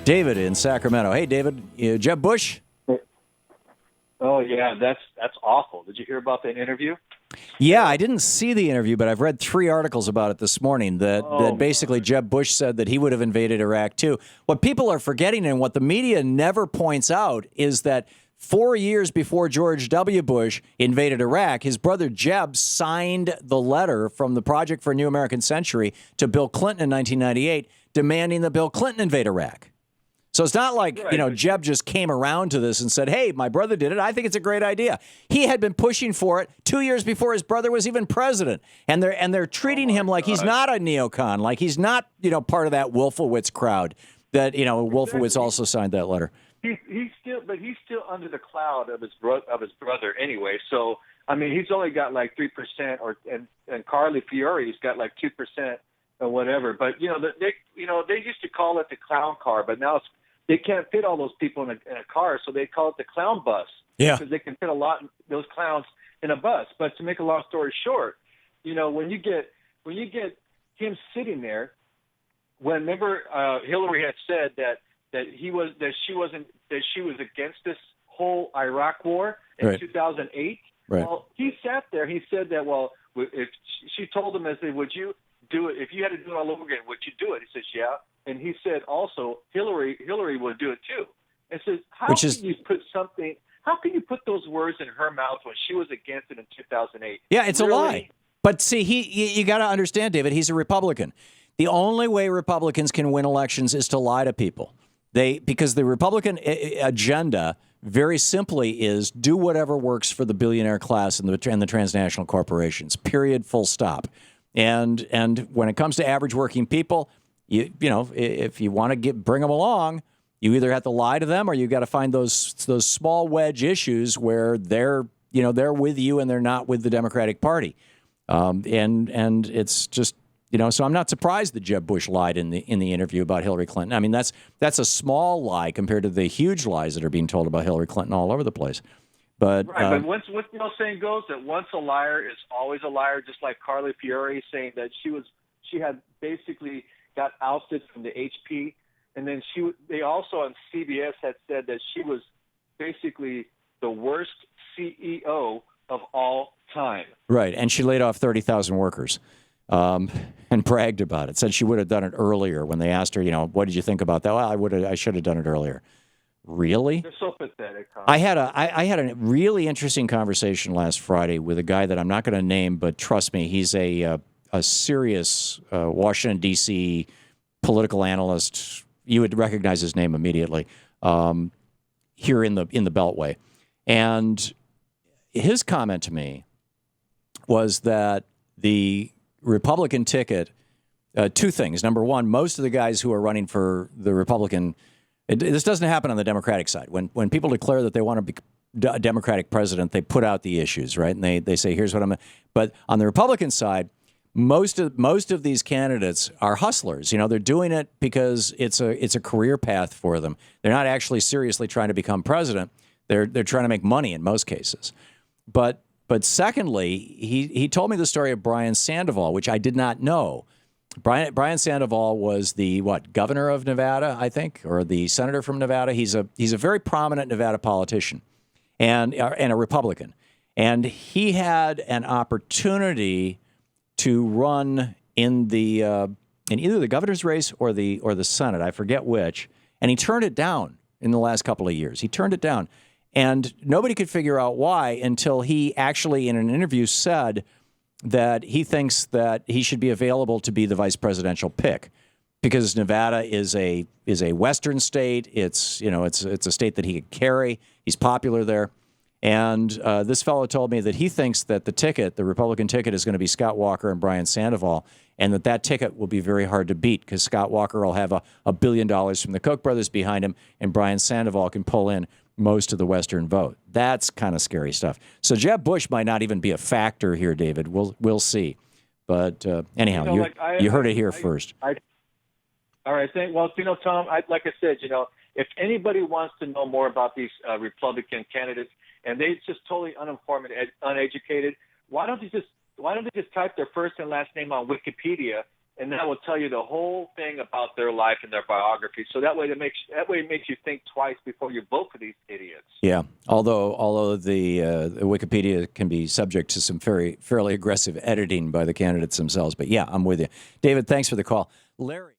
David in Sacramento. Hey, David, Jeb Bush? Oh, yeah, that's awful. Did you hear about that interview? Yeah, I didn't see the interview, but I've read 3 articles about it this morning that basically Jeb Bush said that he would have invaded Iraq too. What people are forgetting and what the media never points out is that 4 years before George W. Bush invaded Iraq, his brother Jeb signed the letter from the Project for a New American Century to Bill Clinton in 1998 demanding that Bill Clinton invade Iraq. So it's not like, Jeb just came around to this and said, hey, my brother did it. I think it's a great idea. He had been pushing for it 2 years before his brother was even president. And they're treating him like he's not a neocon, like he's not, part of that Wolfowitz crowd that, Wolfowitz also signed that letter. He's still under the cloud of his brother anyway. So, I mean, he's only got like 3% and Carly Fiori's got like 2% or whatever. But, they used to call it the clown car, but now they can't fit all those people in a car, so they call it the clown bus. Yeah. Because they can fit those clowns in a bus. But to make a long story short, when you get him sitting there, remember Hillary had said that she was against this whole Iraq war in 2008. Right. Well, he sat there. He said that. Well, if she told him, would you do it if you had to do it all over again? Would you do it? He says, yeah. And he said also Hillary would do it too. And says, how can you put those words in her mouth when she was against it in 2008? Yeah, it's really a lie. But see, you got to understand, David, he's a Republican. The only way Republicans can win elections is to lie to people. Because the Republican agenda very simply is do whatever works for the billionaire class and the transnational corporations. Period. Full stop. And when it comes to average working people, if you want to bring them along, you either have to lie to them or you got to find those small wedge issues where they're with you and they're not with the Democratic Party. And it's just, so I'm not surprised that Jeb Bush lied in the interview about Hillary Clinton. I mean, that's a small lie compared to the huge lies that are being told about Hillary Clinton all over the place. But but once the old saying goes that once a liar is always a liar, just like Carly Fiori saying that she had basically got ousted from the HP, and then they also on CBS had said that she was basically the worst CEO of all time. Right, and she laid off 30,000 workers. And bragged about it. Said she would have done it earlier when they asked her, what did you think about that? Well, I should have done it earlier. Really? They're so pathetic. Huh? I had a really interesting conversation last Friday with a guy that I'm not going to name, but trust me, he's a serious Washington D.C. political analyst. You would recognize his name immediately here in the Beltway, and his comment to me was that the Republican ticket, 2 things. Number one, most of the guys who are running for the Republican, this doesn't happen on the Democratic side. When people declare that they want to be a Democratic president, they put out the issues, right? And they say, here's what I'm. But on the Republican side, most of these candidates are hustlers. They're doing it because it's a career path for them. They're not actually seriously trying to become president. They're trying to make money in most cases. But secondly, he told me the story of Brian Sandoval, which I did not know. Brian Sandoval was the governor of Nevada, I think, or the senator from Nevada. He's a very prominent Nevada politician and a Republican. And he had an opportunity to run in either the governor's race or the Senate, I forget which, and he turned it down in the last couple of years. He turned it down. And nobody could figure out why until he actually, in an interview, said that he thinks that he should be available to be the vice presidential pick because Nevada is a Western state. It's a state that he could carry. He's popular there. And this fellow told me that he thinks that the Republican ticket, is going to be Scott Walker and Brian Sandoval, and that ticket will be very hard to beat because Scott Walker will have $1 billion from the Koch brothers behind him, and Brian Sandoval can pull in most of the Western vote. That's kind of scary stuff. So Jeb Bush might not even be a factor here, David. We'll see. But anyhow, you heard it here first. All right. Tom, like I said, if anybody wants to know more about these Republican candidates and they're just totally uninformed and uneducated, why don't they just type their first and last name on Wikipedia and that will tell you the whole thing about their life and their biography. So that way it makes you think twice before you vote for these idiots. Yeah, although the Wikipedia can be subject to some fairly aggressive editing by the candidates themselves. But yeah, I'm with you, David. Thanks for the call, Larry.